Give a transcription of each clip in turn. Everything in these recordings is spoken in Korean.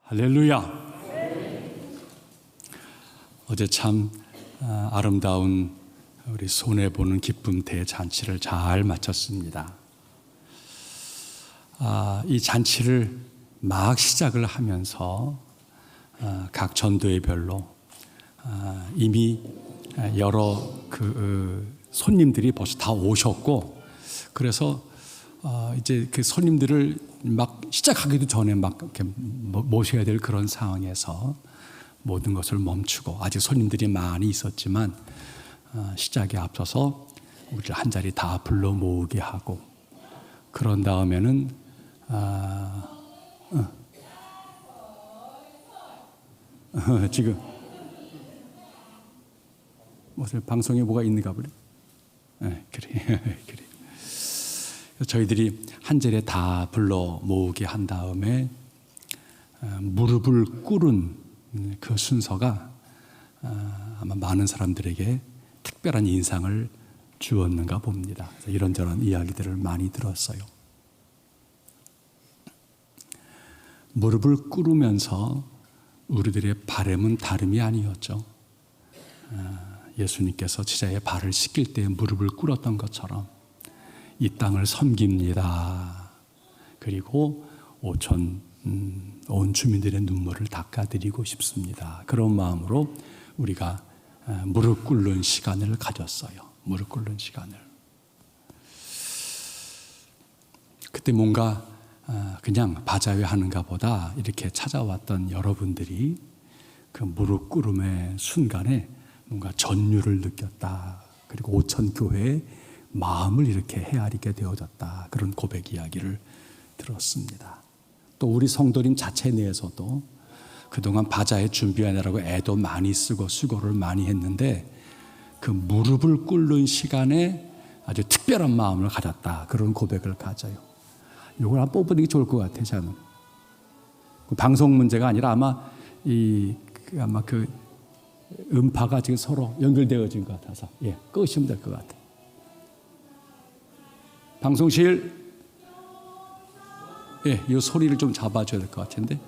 할렐루야. 어제 참 아름다운 우리 손해보는 기쁨 대잔치를 잘 마쳤습니다. 이 잔치를 막 시작을 하면서 각 전도회별로 이미 여러 손님들이 벌써 다 오셨고, 그래서 이제 그 손님들을 막 시작하기도 전에 막 이렇게 모셔야 될 그런 상황에서 모든 것을 멈추고, 아직 손님들이 많이 있었지만 시작에 앞서서 우리를 한 자리 다 불러 모으게 하고, 그런 다음에는 지금 무슨 방송에 뭐가 있는가 보네. 그래. 저희들이 한 자리에 다 불러 모으게 한 다음에 무릎을 꿇은 그 순서가 아마 많은 사람들에게 특별한 인상을 주었는가 봅니다. 그래서 이런저런 이야기들을 많이 들었어요. 무릎을 꿇으면서 우리들의 바람은 다름이 아니었죠. 예수님께서 제자의 발을 씻길 때 무릎을 꿇었던 것처럼 이 땅을 섬깁니다. 그리고 온 주민들의 눈물을 닦아드리고 싶습니다. 그런 마음으로 우리가 무릎 꿇는 시간을 가졌어요. 무릎 꿇는 시간을. 그때 뭔가 그냥 바자회 하는가 보다 이렇게 찾아왔던 여러분들이 그 무릎 꿇음의 순간에 뭔가 전율을 느꼈다. 그리고 오천교회의 마음을 이렇게 헤아리게 되어졌다. 그런 고백 이야기를 들었습니다. 또 우리 성도님 자체 내에서도 그동안 바자회 준비하느라고 애도 많이 쓰고 수고를 많이 했는데 그 무릎을 꿇는 시간에 아주 특별한 마음을 가졌다. 그런 고백을 가져요. 이걸 한번 뽑는 게 좋을 것 같아요. 저는 방송 문제가 아니라 아마 그 음파가 지금 서로 연결되어진 것 같아서 끄시면 될 것 같아요. 방송실, 이 소리를 좀 잡아줘야 될 것 같은데.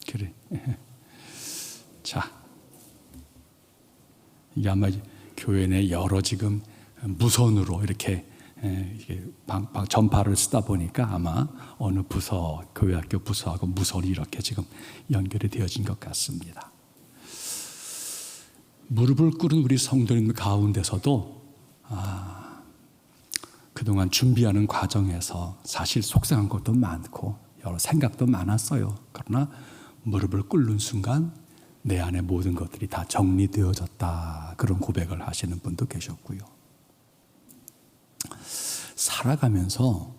그래. 자, 이게 아마 교회 내 여러 지금 무선으로 이렇게 전파를 쓰다 보니까 아마 어느 부서, 교회학교 부서하고 무선이 이렇게 지금 연결이 되어진 것 같습니다. 무릎을 꿇은 우리 성도님 가운데서도 그동안 준비하는 과정에서 사실 속상한 것도 많고 여러 생각도 많았어요. 그러나 무릎을 꿇는 순간 내 안에 모든 것들이 다 정리되어졌다. 그런 고백을 하시는 분도 계셨고요. 살아가면서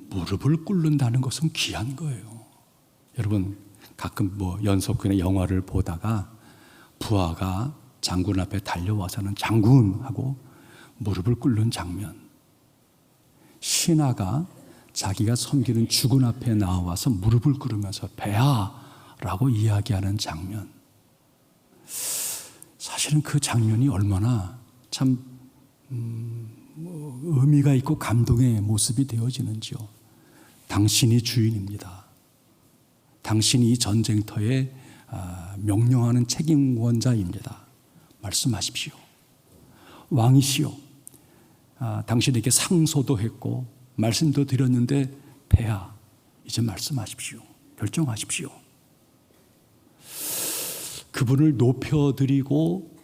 무릎을 꿇는다는 것은 귀한 거예요. 여러분 가끔 연속근의 영화를 보다가 부하가 장군 앞에 달려와서는 장군 하고 무릎을 꿇는 장면, 신하가 자기가 섬기는 주군 앞에 나와서 무릎을 꿇으면서 배하라고 이야기하는 장면, 사실은 그 장면이 얼마나 참 의미가 있고 감동의 모습이 되어지는지요. 당신이 주인입니다. 당신이 이 전쟁터에 명령하는 책임권자입니다. 말씀하십시오. 왕이시오. 당신에게 상소도 했고 말씀도 드렸는데 폐하, 이제 말씀하십시오. 결정하십시오. 그분을 높여드리고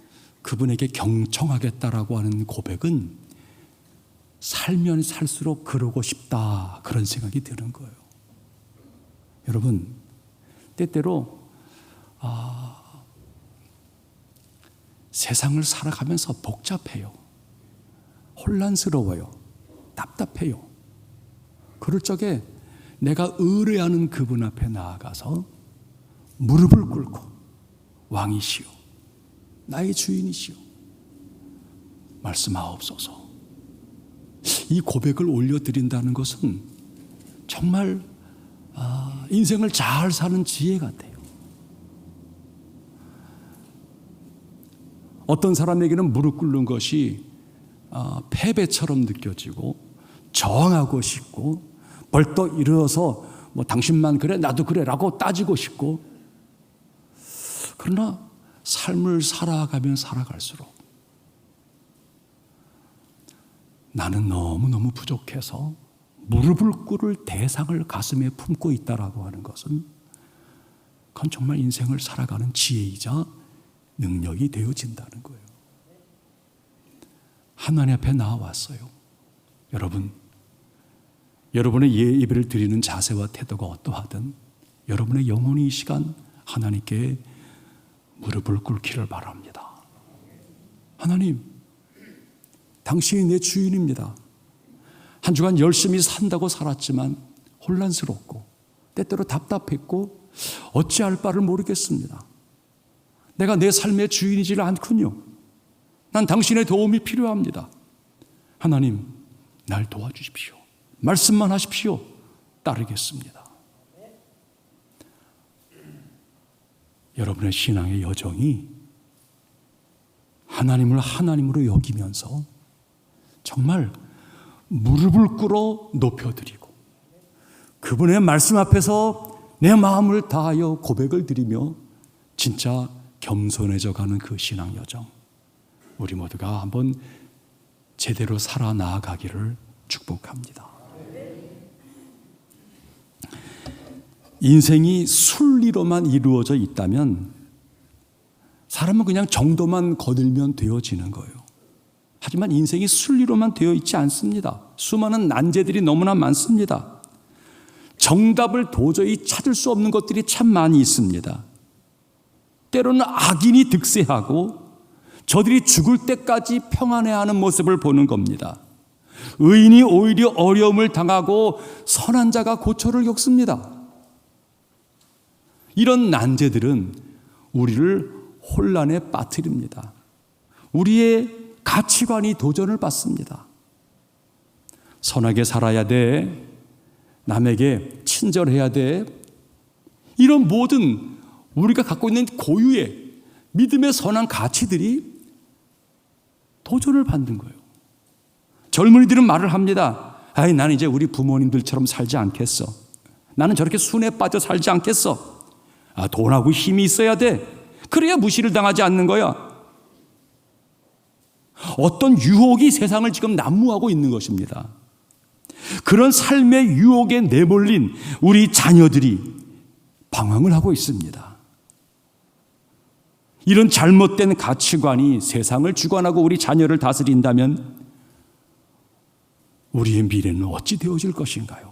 그분에게 경청하겠다라고 하는 고백은 살면 살수록 그러고 싶다, 그런 생각이 드는 거예요. 여러분, 때때로 세상을 살아가면서 복잡해요. 혼란스러워요. 답답해요. 그럴 적에 내가 의뢰하는 그분 앞에 나아가서 무릎을 꿇고 왕이시오, 나의 주인이시오, 말씀하옵소서. 이 고백을 올려드린다는 것은 정말 인생을 잘 사는 지혜 같아요. 어떤 사람에게는 무릎 꿇는 것이 패배처럼 느껴지고 저항하고 싶고 벌떡 일어서 뭐 당신만 그래 나도 그래라고 따지고 싶고, 그러나 삶을 살아가면 살아갈수록 나는 너무너무 부족해서 무릎을 꿇을 대상을 가슴에 품고 있다라고 하는 것은 그건 정말 인생을 살아가는 지혜이자 능력이 되어진다는 거예요. 하나님 앞에 나와왔어요. 여러분의 예배를 드리는 자세와 태도가 어떠하든 여러분의 영혼이 이 시간 하나님께 무릎을 꿇기를 바랍니다. 하나님, 당신이 내 주인입니다. 한 주간 열심히 산다고 살았지만 혼란스럽고 때때로 답답했고 어찌할 바를 모르겠습니다. 내가 내 삶의 주인이지 않군요. 난 당신의 도움이 필요합니다. 하나님, 날 도와주십시오. 말씀만 하십시오. 따르겠습니다. 여러분의 신앙의 여정이 하나님을 하나님으로 여기면서 정말 무릎을 꿇어 높여드리고 그분의 말씀 앞에서 내 마음을 다하여 고백을 드리며 진짜 겸손해져 가는 그 신앙 여정, 우리 모두가 한번 제대로 살아 나아가기를 축복합니다. 인생이 순리로만 이루어져 있다면 사람은 그냥 정도만 거들면 되어지는 거예요. 하지만 인생이 순리로만 되어 있지 않습니다. 수많은 난제들이 너무나 많습니다. 정답을 도저히 찾을 수 없는 것들이 참 많이 있습니다. 때로는 악인이 득세하고 저들이 죽을 때까지 평안해하는 모습을 보는 겁니다. 의인이 오히려 어려움을 당하고 선한 자가 고초를 겪습니다. 이런 난제들은 우리를 혼란에 빠뜨립니다. 우리의 가치관이 도전을 받습니다. 선하게 살아야 돼. 남에게 친절해야 돼. 이런 모든 우리가 갖고 있는 고유의 믿음의 선한 가치들이 도전을 받는 거예요. 젊은이들은 말을 합니다. 아이, 나는 이제 우리 부모님들처럼 살지 않겠어. 나는 저렇게 순에 빠져 살지 않겠어. 돈하고 힘이 있어야 돼. 그래야 무시를 당하지 않는 거야. 어떤 유혹이 세상을 지금 난무하고 있는 것입니다. 그런 삶의 유혹에 내몰린 우리 자녀들이 방황을 하고 있습니다. 이런 잘못된 가치관이 세상을 주관하고 우리 자녀를 다스린다면 우리의 미래는 어찌 되어질 것인가요?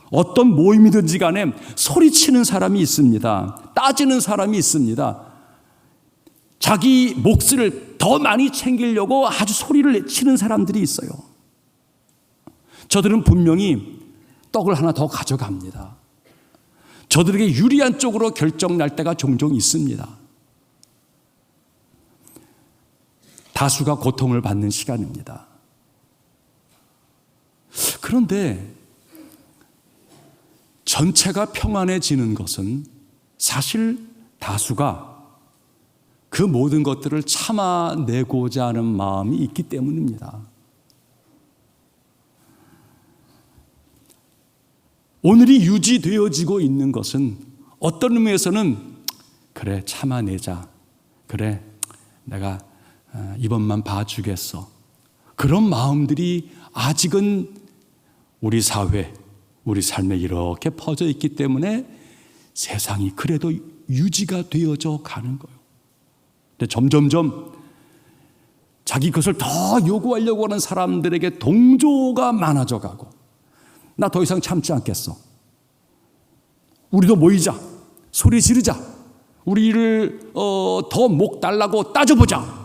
어떤 모임이든지 간에 소리치는 사람이 있습니다. 따지는 사람이 있습니다. 자기 몫을 더 많이 챙기려고 아주 소리를 치는 사람들이 있어요. 저들은 분명히 떡을 하나 더 가져갑니다. 저들에게 유리한 쪽으로 결정 날 때가 종종 있습니다. 다수가 고통을 받는 시간입니다. 그런데 전체가 평안해지는 것은 사실 다수가 그 모든 것들을 참아내고자 하는 마음이 있기 때문입니다. 오늘이 유지되어지고 있는 것은 어떤 의미에서는 그래 참아내자, 그래 내가 이번만 봐주겠어, 그런 마음들이 아직은 우리 사회, 우리 삶에 이렇게 퍼져 있기 때문에 세상이 그래도 유지가 되어져 가는 거예요. 근데 점점점 자기 것을 더 요구하려고 하는 사람들에게 동조가 많아져 가고, 나 더 이상 참지 않겠어, 우리도 모이자, 소리 지르자, 우리를 더 목 달라고 따져보자,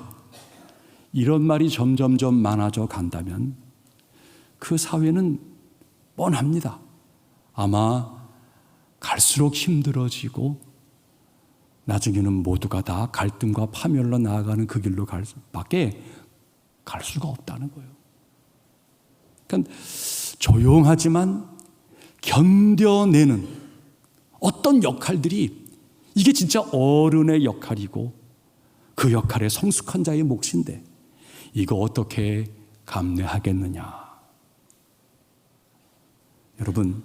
이런 말이 점점점 많아져 간다면 그 사회는 뻔합니다. 아마 갈수록 힘들어지고 나중에는 모두가 다 갈등과 파멸로 나아가는 그 길로 밖에 갈 수가 없다는 거예요. 그러니까 조용하지만 견뎌내는 어떤 역할들이 이게 진짜 어른의 역할이고 그 역할에 성숙한 자의 몫인데 이거 어떻게 감내하겠느냐. 여러분,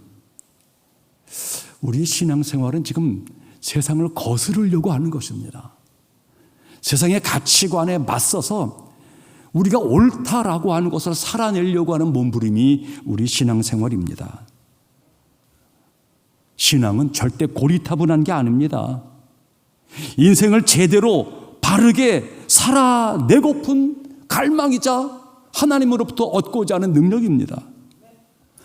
우리의 신앙생활은 지금 세상을 거스르려고 하는 것입니다. 세상의 가치관에 맞서서 우리가 옳다라고 하는 것을 살아내려고 하는 몸부림이 우리 신앙생활입니다. 신앙은 절대 고리타분한 게 아닙니다. 인생을 제대로 바르게 살아내고픈 갈망이자 하나님으로부터 얻고자 하는 능력입니다.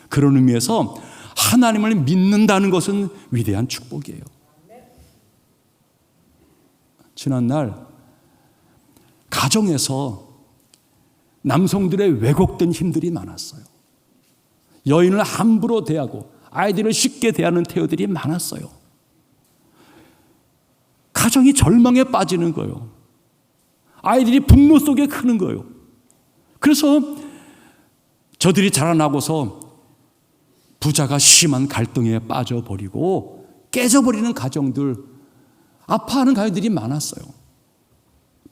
그런 의미에서 하나님을 믿는다는 것은 위대한 축복이에요. 지난날 가정에서 남성들의 왜곡된 힘들이 많았어요. 여인을 함부로 대하고 아이들을 쉽게 대하는 태도들이 많았어요. 가정이 절망에 빠지는 거예요. 아이들이 분노 속에 크는 거예요. 그래서 저들이 자라나고서 부자가 심한 갈등에 빠져버리고 깨져버리는 가정들, 아파하는 가정들이 많았어요.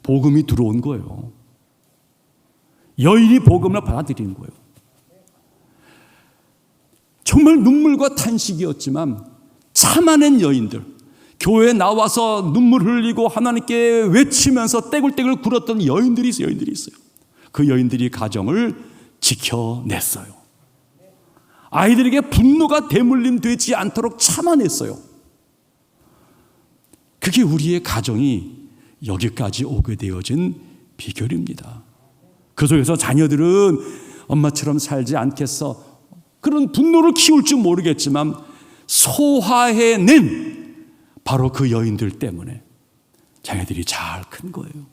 복음이 들어온 거예요. 여인이 복음을 받아들이는 거예요. 정말 눈물과 탄식이었지만 참아낸 여인들, 교회에 나와서 눈물 흘리고 하나님께 외치면서 떼굴떼굴 굴었던 여인들이 있어요. 그 여인들이 가정을 지켜냈어요. 아이들에게 분노가 대물림 되지 않도록 참아냈어요. 그게 우리의 가정이 여기까지 오게 되어진 비결입니다. 그 속에서 자녀들은 엄마처럼 살지 않겠어, 그런 분노를 키울 줄 모르겠지만 소화해낸 바로 그 여인들 때문에 자녀들이 잘 큰 거예요.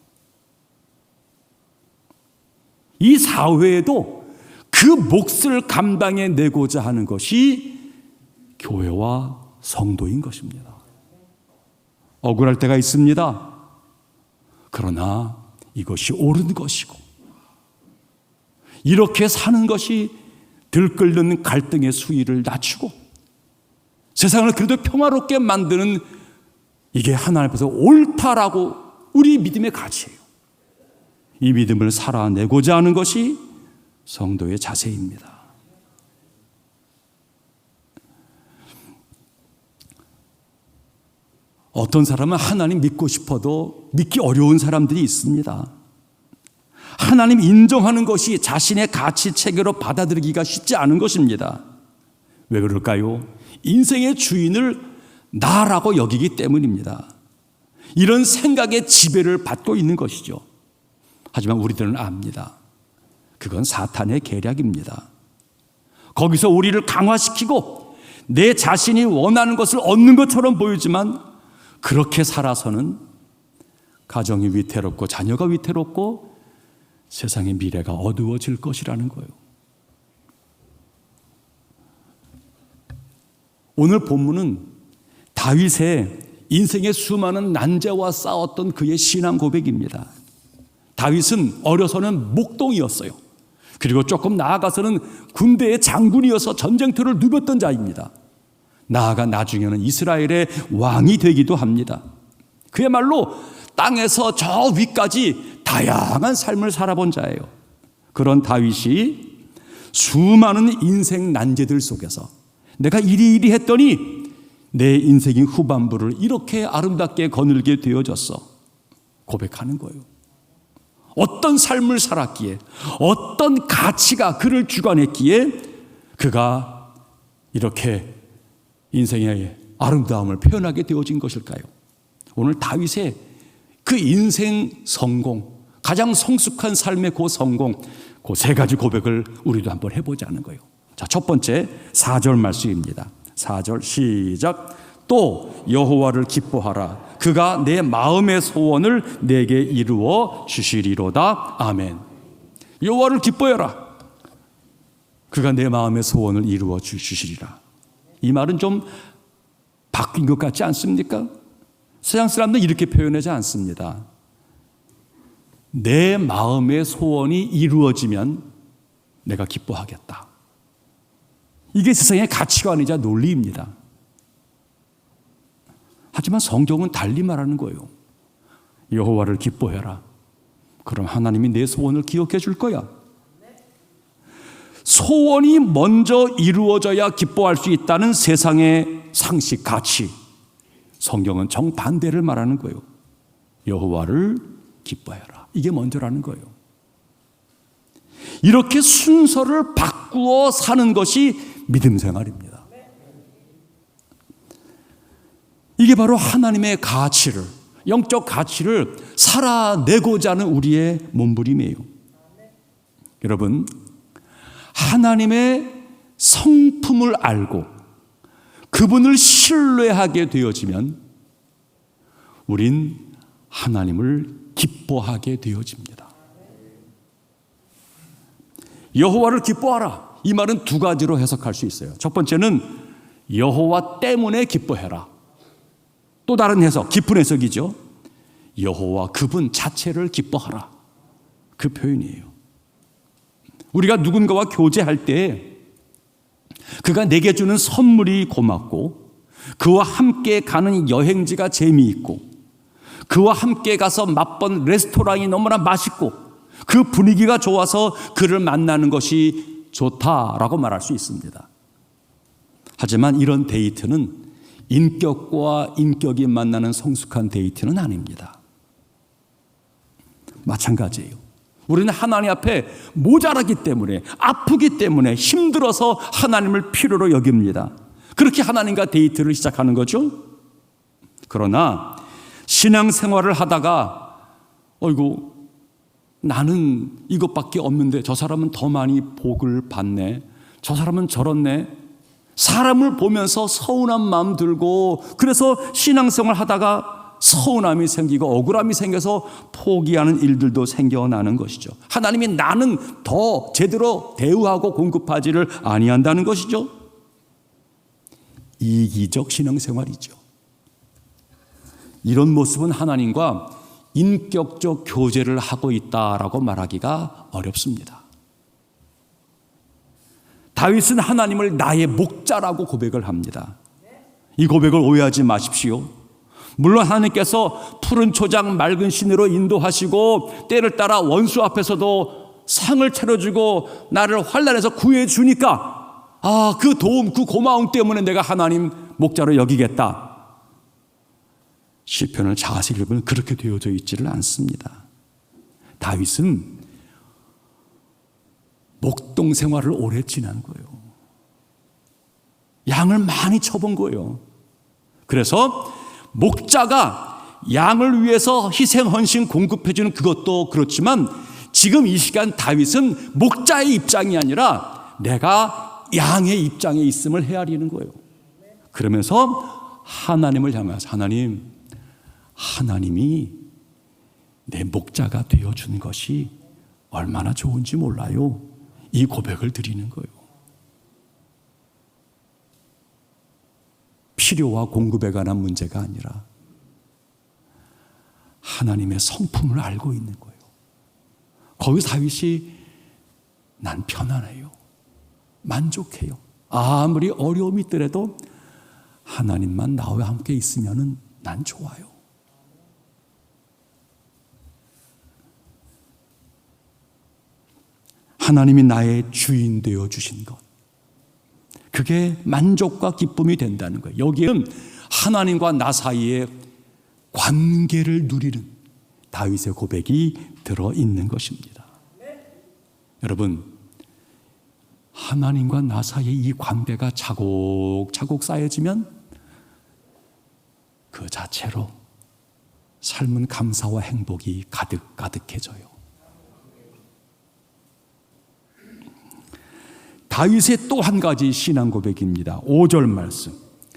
이 사회에도 그 몫을 감당해내고자 하는 것이 교회와 성도인 것입니다. 억울할 때가 있습니다. 그러나 이것이 옳은 것이고 이렇게 사는 것이 들끓는 갈등의 수위를 낮추고 세상을 그래도 평화롭게 만드는, 이게 하나님 앞에서 옳다라고 우리 믿음의 가치예요. 이 믿음을 살아내고자 하는 것이 성도의 자세입니다. 어떤 사람은 하나님 믿고 싶어도 믿기 어려운 사람들이 있습니다. 하나님 인정하는 것이 자신의 가치 체계로 받아들이기가 쉽지 않은 것입니다. 왜 그럴까요? 인생의 주인을 나라고 여기기 때문입니다. 이런 생각의 지배를 받고 있는 것이죠. 하지만 우리들은 압니다. 그건 사탄의 계략입니다. 거기서 우리를 강화시키고 내 자신이 원하는 것을 얻는 것처럼 보이지만 그렇게 살아서는 가정이 위태롭고 자녀가 위태롭고 세상의 미래가 어두워질 것이라는 거예요. 오늘 본문은 다윗의 인생의 수많은 난제와 싸웠던 그의 신앙 고백입니다. 다윗은 어려서는 목동이었어요. 그리고 조금 나아가서는 군대의 장군이어서 전쟁터를 누볐던 자입니다. 나아가 나중에는 이스라엘의 왕이 되기도 합니다. 그야말로 땅에서 저 위까지 다양한 삶을 살아본 자예요. 그런 다윗이 수많은 인생 난제들 속에서 내가 이리이리 했더니 내 인생의 후반부를 이렇게 아름답게 거늘게 되어졌어, 고백하는 거예요. 어떤 삶을 살았기에, 어떤 가치가 그를 주관했기에 그가 이렇게 인생의 아름다움을 표현하게 되어진 것일까요? 오늘 다윗의 그 인생 성공, 가장 성숙한 삶의 그 성공, 그 세 가지 고백을 우리도 한번 해보자는 거예요. 자, 첫 번째 4절 말씀입니다. 4절 시작. 또 여호와를 기뻐하라. 그가 내 마음의 소원을 내게 이루어 주시리로다. 아멘. 여호와를 기뻐해라. 그가 내 마음의 소원을 이루어 주시리라. 이 말은 좀 바뀐 것 같지 않습니까? 서양 사람들은 이렇게 표현하지 않습니다. 내 마음의 소원이 이루어지면 내가 기뻐하겠다. 이게 세상의 가치관이자 논리입니다. 하지만 성경은 달리 말하는 거예요. 여호와를 기뻐해라. 그럼 하나님이 내 소원을 기억해 줄 거야. 소원이 먼저 이루어져야 기뻐할 수 있다는 세상의 상식, 가치. 성경은 정반대를 말하는 거예요. 여호와를 기뻐해라. 이게 먼저라는 거예요. 이렇게 순서를 바꾸어 사는 것이 믿음 생활입니다. 이게 바로 하나님의 가치를, 영적 가치를 살아내고자 하는 우리의 몸부림이에요. 여러분, 하나님의 성품을 알고 그분을 신뢰하게 되어지면 우린 하나님을 기뻐하게 되어집니다. 여호와를 기뻐하라. 이 말은 두 가지로 해석할 수 있어요. 첫 번째는 여호와 때문에 기뻐해라. 또 다른 해석, 깊은 해석이죠. 여호와 그분 자체를 기뻐하라. 그 표현이에요. 우리가 누군가와 교제할 때 그가 내게 주는 선물이 고맙고 그와 함께 가는 여행지가 재미있고 그와 함께 가서 맛본 레스토랑이 너무나 맛있고 그 분위기가 좋아서 그를 만나는 것이 좋다라고 말할 수 있습니다. 하지만 이런 데이트는 인격과 인격이 만나는 성숙한 데이트는 아닙니다. 마찬가지예요. 우리는 하나님 앞에 모자라기 때문에, 아프기 때문에, 힘들어서 하나님을 필요로 여깁니다. 그렇게 하나님과 데이트를 시작하는 거죠. 그러나 신앙생활을 하다가 어이구 나는 이것밖에 없는데 저 사람은 더 많이 복을 받네, 저 사람은 저렇네, 사람을 보면서 서운한 마음 들고 그래서 신앙생활 하다가 서운함이 생기고 억울함이 생겨서 포기하는 일들도 생겨나는 것이죠. 하나님이 나는 더 제대로 대우하고 공급하지를 아니한다는 것이죠. 이기적 신앙생활이죠. 이런 모습은 하나님과 인격적 교제를 하고 있다라고 말하기가 어렵습니다. 다윗은 하나님을 나의 목자라고 고백을 합니다. 이 고백을 오해하지 마십시오. 물론 하나님께서 푸른 초장 맑은 시내로 인도하시고 때를 따라 원수 앞에서도 상을 차려주고 나를 환난에서 구해주니까 그 도움, 그 고마움 때문에 내가 하나님 목자로 여기겠다. 시편을 자세히 읽으면 그렇게 되어져 있지를 않습니다. 다윗은 목동 생활을 오래 지난 거예요. 양을 많이 쳐본 거예요. 그래서 목자가 양을 위해서 희생, 헌신, 공급해주는 그것도 그렇지만 지금 이 시간 다윗은 목자의 입장이 아니라 내가 양의 입장에 있음을 헤아리는 거예요. 그러면서 하나님을 향해서 하나님이 내 목자가 되어준 것이 얼마나 좋은지 몰라요. 이 고백을 드리는 거예요. 필요와 공급에 관한 문제가 아니라 하나님의 성품을 알고 있는 거예요. 거기서 다윗이 난 편안해요. 만족해요. 아무리 어려움이 있더라도 하나님만 나와 함께 있으면 난 좋아요. 하나님이 나의 주인 되어 주신 것, 그게 만족과 기쁨이 된다는 거예요. 여기에는 하나님과 나 사이의 관계를 누리는 다윗의 고백이 들어있는 것입니다. 여러분, 하나님과 나 사이의 이 관계가 차곡차곡 쌓여지면 그 자체로 삶은 감사와 행복이 가득가득해져요. 다윗의 또 한 가지 신앙 고백입니다. 5절 말씀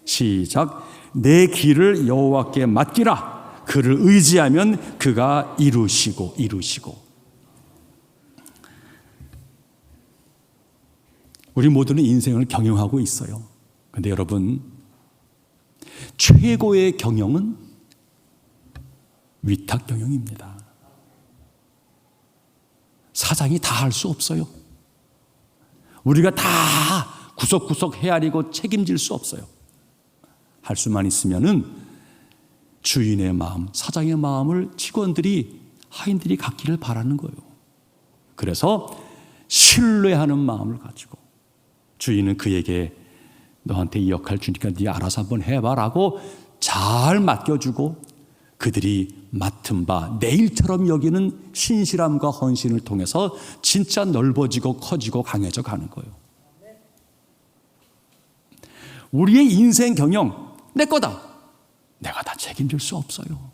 시작. 내 길을 여호와께 맡기라. 그를 의지하면 그가 이루시고. 우리 모두는 인생을 경영하고 있어요. 그런데 여러분, 최고의 경영은 위탁 경영입니다. 사장이 다 할 수 없어요. 우리가 다 구석구석 헤아리고 책임질 수 없어요. 할 수만 있으면은 주인의 마음, 사장의 마음을 직원들이, 하인들이 갖기를 바라는 거예요. 그래서 신뢰하는 마음을 가지고 주인은 그에게 너한테 이 역할 주니까 네 알아서 한번 해봐라고 잘 맡겨주고 그들이 맡은 바 내 일처럼 여기는 신실함과 헌신을 통해서 진짜 넓어지고 커지고 강해져 가는 거예요. 우리의 인생 경영 내 거다. 내가 다 책임질 수 없어요.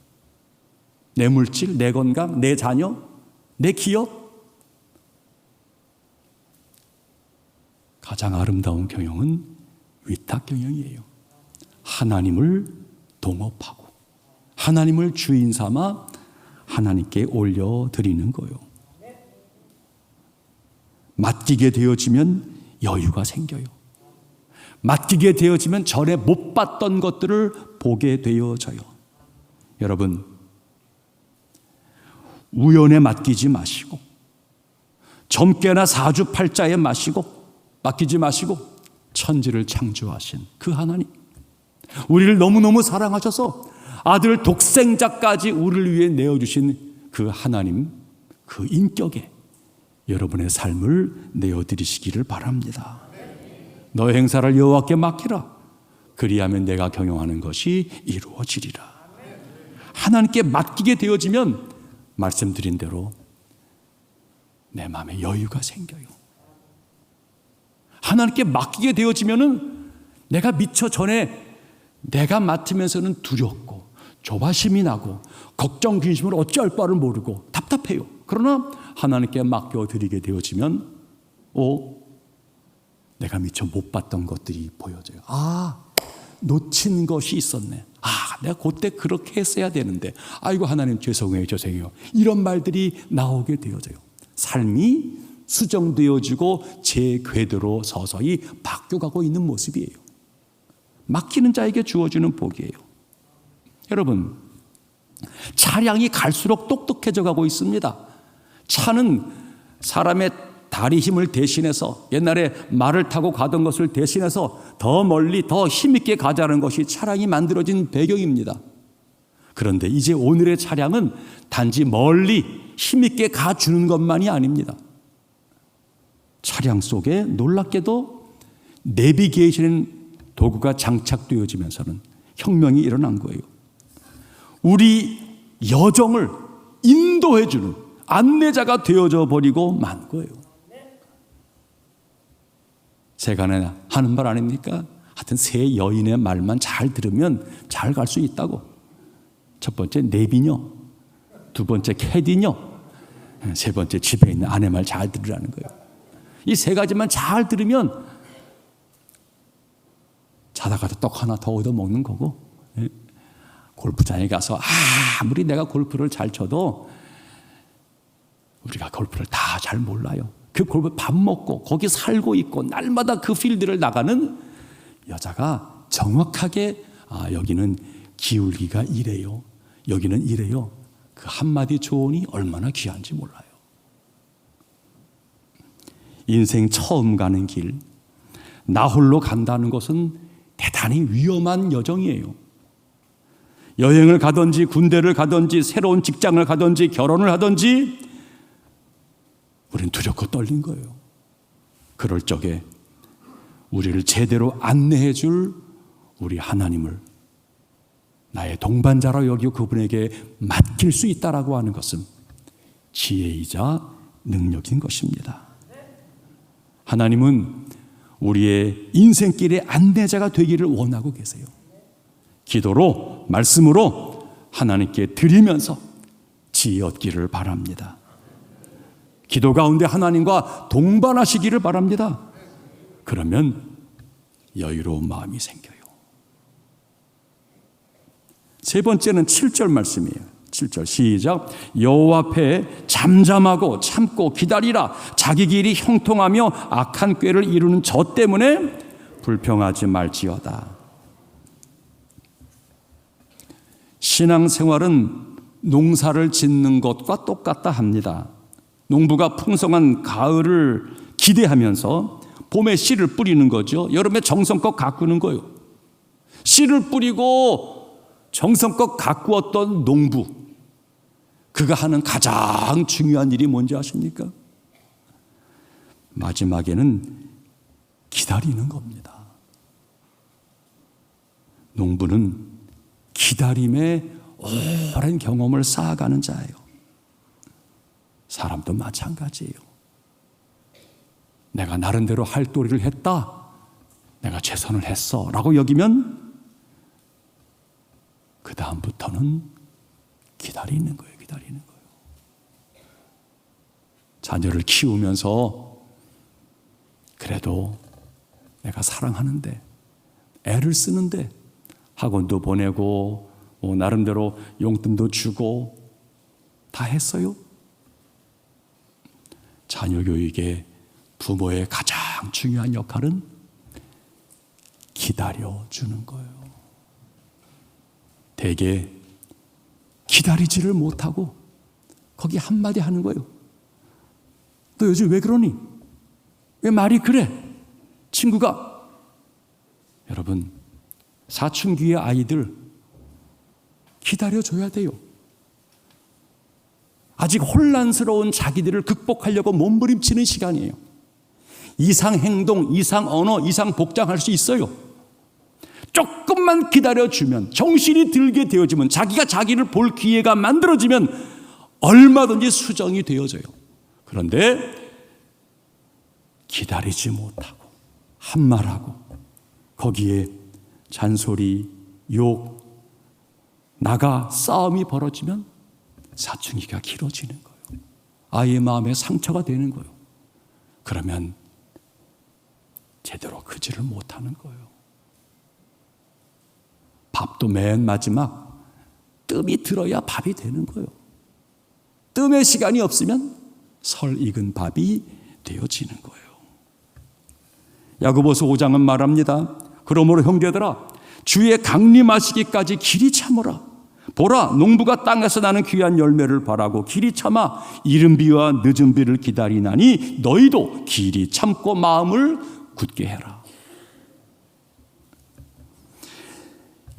내 물질, 내 건강, 내 자녀, 내 기업. 가장 아름다운 경영은 위탁 경영이에요. 하나님을 동업하고 하나님을 주인 삼아 하나님께 올려드리는 거예요. 맡기게 되어지면 여유가 생겨요. 맡기게 되어지면 전에 못 봤던 것들을 보게 되어져요. 여러분, 우연에 맡기지 마시고 젊게나 사주팔자에 맡기지 마시고 천지를 창조하신 그 하나님, 우리를 너무너무 사랑하셔서 아들 독생자까지 우리를 위해 내어주신 그 하나님, 그 인격에 여러분의 삶을 내어드리시기를 바랍니다. 너의 행사를 여호와께 맡기라. 그리하면 내가 경영하는 것이 이루어지리라. 하나님께 맡기게 되어지면 말씀드린 대로 내 마음에 여유가 생겨요. 하나님께 맡기게 되어지면은 내가 미처 전에 내가 맡으면서는 두렵고 조바심이 나고 걱정 근심을 어찌할 바를 모르고 답답해요. 그러나 하나님께 맡겨드리게 되어지면 내가 미처 못 봤던 것들이 보여져요. 놓친 것이 있었네. 내가 그때 그렇게 했어야 되는데, 아이고 하나님 죄송해요. 이런 말들이 나오게 되어져요. 삶이 수정되어지고 제 궤도로 서서히 바뀌어가고 있는 모습이에요. 맡기는 자에게 주어지는 복이에요. 여러분, 차량이 갈수록 똑똑해져 가고 있습니다. 차는 사람의 다리 힘을 대신해서, 옛날에 말을 타고 가던 것을 대신해서 더 멀리 더 힘있게 가자는 것이 차량이 만들어진 배경입니다. 그런데 이제 오늘의 차량은 단지 멀리 힘있게 가주는 것만이 아닙니다. 차량 속에 놀랍게도 내비게이션 도구가 장착되어지면서는 혁명이 일어난 거예요. 우리 여정을 인도해주는 안내자가 되어져 버리고 만 거예요. 제가 하는 말 아닙니까? 하여튼 세 여인의 말만 잘 들으면 잘 갈 수 있다고. 첫 번째 내비녀, 두 번째 캐디녀, 세 번째 집에 있는 아내 말 잘 들으라는 거예요. 이 세 가지만 잘 들으면 자다가도 떡 하나 더 얻어 먹는 거고, 골프장에 가서 아무리 내가 골프를 잘 쳐도 우리가 골프를 다 잘 몰라요. 그 골프 밥 먹고 거기 살고 있고 날마다 그 필드를 나가는 여자가 정확하게 여기는 기울기가 이래요, 여기는 이래요, 그 한마디 조언이 얼마나 귀한지 몰라요. 인생 처음 가는 길, 나 홀로 간다는 것은 대단히 위험한 여정이에요. 여행을 가든지 군대를 가든지 새로운 직장을 가든지 결혼을 하든지 우리는 두렵고 떨린 거예요. 그럴 적에 우리를 제대로 안내해 줄 우리 하나님을 나의 동반자로 여기고 그분에게 맡길 수 있다라고 하는 것은 지혜이자 능력인 것입니다. 하나님은 우리의 인생길의 안내자가 되기를 원하고 계세요. 기도로, 말씀으로 하나님께 드리면서 지혜 얻기를 바랍니다. 기도 가운데 하나님과 동반하시기를 바랍니다. 그러면 여유로운 마음이 생겨요. 세 번째는 7절 말씀이에요. 7절 시작. 여호와 앞에 잠잠하고 참고 기다리라. 자기 길이 형통하며 악한 꾀를 이루는 저 때문에 불평하지 말지어다. 신앙생활은 농사를 짓는 것과 똑같다 합니다. 농부가 풍성한 가을을 기대하면서 봄에 씨를 뿌리는 거죠. 여름에 정성껏 가꾸는 거예요. 씨를 뿌리고 정성껏 가꾸었던 농부, 그가 하는 가장 중요한 일이 뭔지 아십니까? 마지막에는 기다리는 겁니다. 농부는 기다림의 오랜 경험을 쌓아가는 자예요. 사람도 마찬가지예요. 내가 나름대로 할 도리를 했다, 내가 최선을 했어 라고 여기면 그 다음부터는 기다리는 거예요. 기다리는 거예요. 자녀를 키우면서 그래도 내가 사랑하는데, 애를 쓰는데 학원도 보내고 나름대로 용돈도 주고 다 했어요. 자녀 교육에 부모의 가장 중요한 역할은 기다려주는 거예요. 대개 기다리지를 못하고 거기 한마디 하는 거예요. 너 요즘 왜 그러니? 왜 말이 그래? 친구가. 여러분, 사춘기의 아이들 기다려줘야 돼요. 아직 혼란스러운 자기들을 극복하려고 몸부림치는 시간이에요. 이상 행동, 이상 언어, 이상 복장할 수 있어요. 조금만 기다려주면, 정신이 들게 되어지면, 자기가 자기를 볼 기회가 만들어지면 얼마든지 수정이 되어져요. 그런데 기다리지 못하고 한말하고 거기에 잔소리, 욕, 나가 싸움이 벌어지면 사춘기가 길어지는 거예요. 아이의 마음에 상처가 되는 거예요. 그러면 제대로 크지를 못하는 거예요. 밥도 맨 마지막 뜸이 들어야 밥이 되는 거예요. 뜸의 시간이 없으면 설 익은 밥이 되어지는 거예요. 야고보서 5장은 말합니다. 그러므로 형제들아, 주의 강림하시기까지 길이 참으라. 보라, 농부가 땅에서 나는 귀한 열매를 바라고 길이 참아 이른 비와 늦은 비를 기다리나니 너희도 길이 참고 마음을 굳게 해라.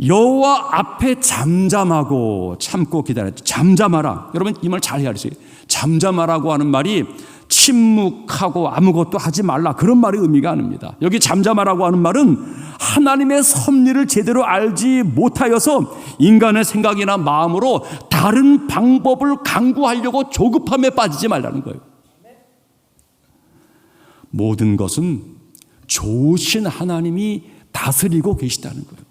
여호와 앞에 잠잠하고 참고 기다려. 잠잠하라. 여러분, 이 말 잘 헤아리세요. 잠잠하라고 하는 말이 침묵하고 아무것도 하지 말라, 그런 말의 의미가 아닙니다. 여기 잠잠하라고 하는 말은 하나님의 섭리를 제대로 알지 못하여서 인간의 생각이나 마음으로 다른 방법을 강구하려고 조급함에 빠지지 말라는 거예요. 모든 것은 좋으신 하나님이 다스리고 계시다는 거예요.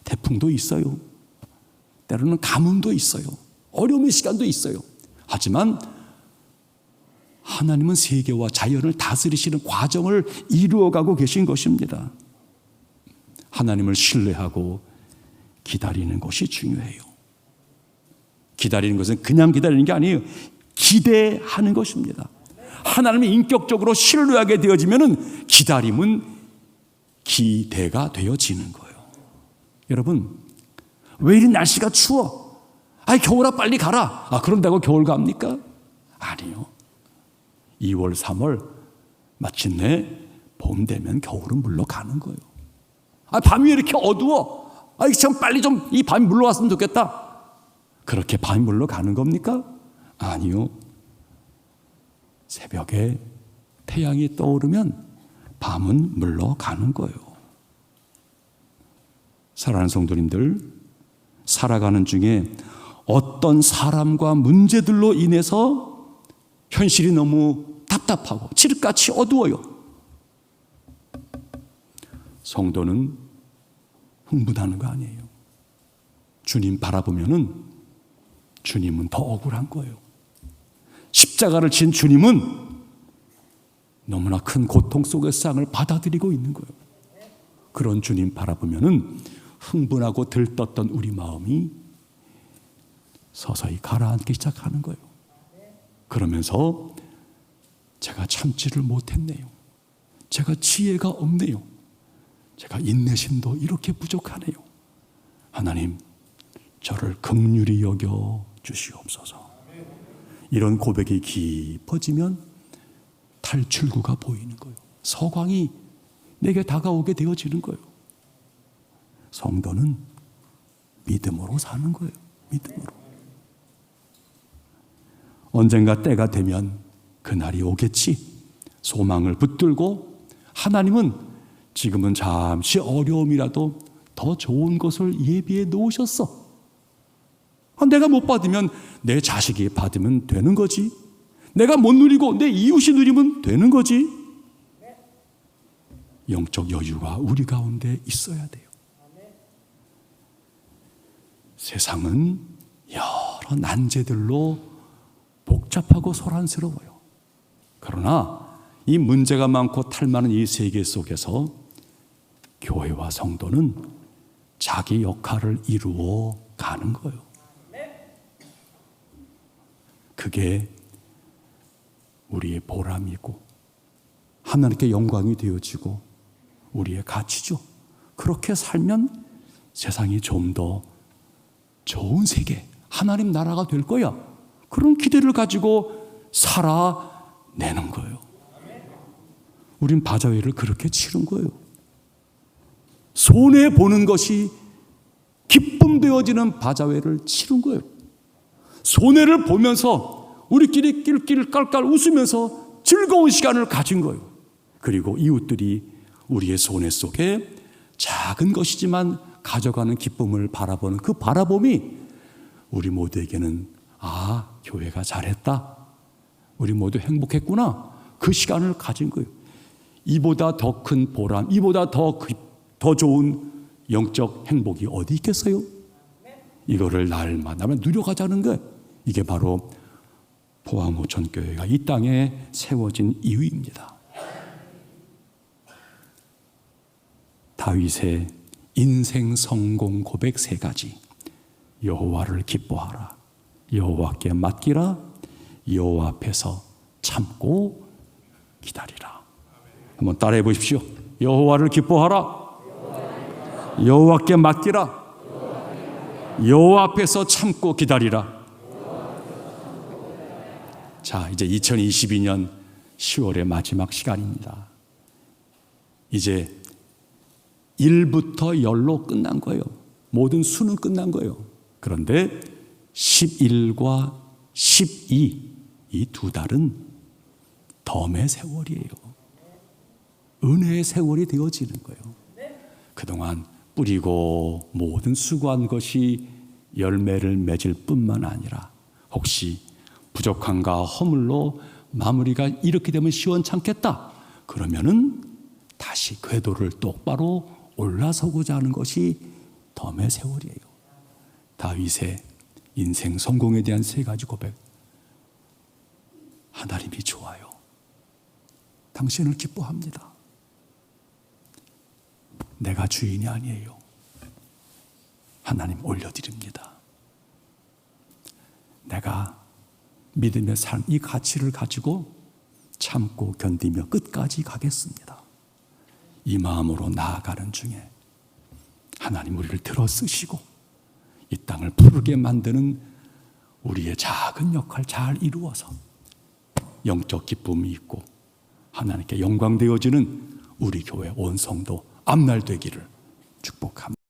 태풍도 있어요. 때로는 가뭄도 있어요. 어려움의 시간도 있어요. 하지만 하나님은 세계와 자연을 다스리시는 과정을 이루어가고 계신 것입니다. 하나님을 신뢰하고 기다리는 것이 중요해요. 기다리는 것은 그냥 기다리는 게 아니에요. 기대하는 것입니다. 하나님을 인격적으로 신뢰하게 되어지면 기다림은 기대가 되어지는 거예요. 여러분, 왜 이리 날씨가 추워? 겨울아 빨리 가라. 그런다고 겨울 갑니까? 아니요. 2월, 3월 마침내 봄 되면 겨울은 물러가는 거예요. 밤이 왜 이렇게 어두워? 참 빨리 좀 이 밤이 물러왔으면 좋겠다. 그렇게 밤이 물러가는 겁니까? 아니요. 새벽에 태양이 떠오르면 밤은 물러가는 거예요. 사랑하는 성도님들, 살아가는 중에 어떤 사람과 문제들로 인해서 현실이 너무 답답하고 칠흑같이 어두워요. 성도는 흥분하는 거 아니에요. 주님 바라보면은 주님은 더 억울한 거예요. 십자가를 진 주님은 너무나 큰 고통 속의 상을 받아들이고 있는 거예요. 그런 주님 바라보면은 흥분하고 들떴던 우리 마음이 서서히 가라앉기 시작하는 거예요. 그러면서 제가 참지를 못했네요. 제가 지혜가 없네요. 제가 인내심도 이렇게 부족하네요. 하나님, 저를 긍휼히 여겨 주시옵소서. 이런 고백이 깊어지면 탈출구가 보이는 거예요. 서광이 내게 다가오게 되어지는 거예요. 성도는 믿음으로 사는 거예요. 믿음으로. 언젠가 때가 되면 그날이 오겠지. 소망을 붙들고 하나님은 지금은 잠시 어려움이라도 더 좋은 것을 예비해 놓으셨어. 내가 못 받으면 내 자식이 받으면 되는 거지. 내가 못 누리고 내 이웃이 누리면 되는 거지. 영적 여유가 우리 가운데 있어야 돼요. 세상은 여러 난제들로 복잡하고 소란스러워요. 그러나 이 문제가 많고 탈 많은 이 세계 속에서 교회와 성도는 자기 역할을 이루어 가는 거예요. 그게 우리의 보람이고 하나님께 영광이 되어지고 우리의 가치죠. 그렇게 살면 세상이 좀 더 좋은 세계, 하나님 나라가 될 거야. 그런 기대를 가지고 살아내는 거예요. 우린 바자회를 그렇게 치른 거예요. 손해보는 것이 기쁨 되어지는 바자회를 치른 거예요. 손해를 보면서 우리끼리 낄낄 깔깔 웃으면서 즐거운 시간을 가진 거예요. 그리고 이웃들이 우리의 손해 속에 작은 것이지만 가져가는 기쁨을 바라보는 그 바라봄이 우리 모두에게는 교회가 잘했다. 우리 모두 행복했구나. 그 시간을 가진 거예요. 이보다 더 큰 보람, 이보다 더 좋은 영적 행복이 어디 있겠어요? 이거를 날마다 누려가자는 것. 이게 바로 포항호천교회가 이 땅에 세워진 이유입니다. 다윗의 인생 성공 고백 3가지. 여호와를 기뻐하라. 여호와께 맡기라. 여호와 앞에서 참고 기다리라. 한번 따라해 보십시오. 여호와를 기뻐하라. 여호와께 맡기라. 여호와 앞에서 참고 기다리라. 자, 이제 2022년 10월의 마지막 시간입니다. 이제 1부터 열로 끝난 거예요. 모든 수는 끝난 거예요. 그런데 11과 12, 이 2달은 덤의 세월이에요. 은혜의 세월이 되어지는 거예요. 그동안 뿌리고 모든 수고한 것이 열매를 맺을 뿐만 아니라 혹시 부족함과 허물로 마무리가 이렇게 되면 시원찮겠다. 그러면은 다시 궤도를 똑바로 올라서고자 하는 것이 덤의 세월이에요. 다윗의 인생 성공에 대한 3가지 고백. 하나님이 좋아요. 당신을 기뻐합니다. 내가 주인이 아니에요. 하나님 올려드립니다. 내가 믿음의 삶, 이 가치를 가지고 참고 견디며 끝까지 가겠습니다. 이 마음으로 나아가는 중에 하나님 우리를 들어 쓰시고 이 땅을 푸르게 만드는 우리의 작은 역할 잘 이루어서 영적 기쁨이 있고 하나님께 영광되어지는 우리 교회 온 성도 앞날 되기를 축복합니다.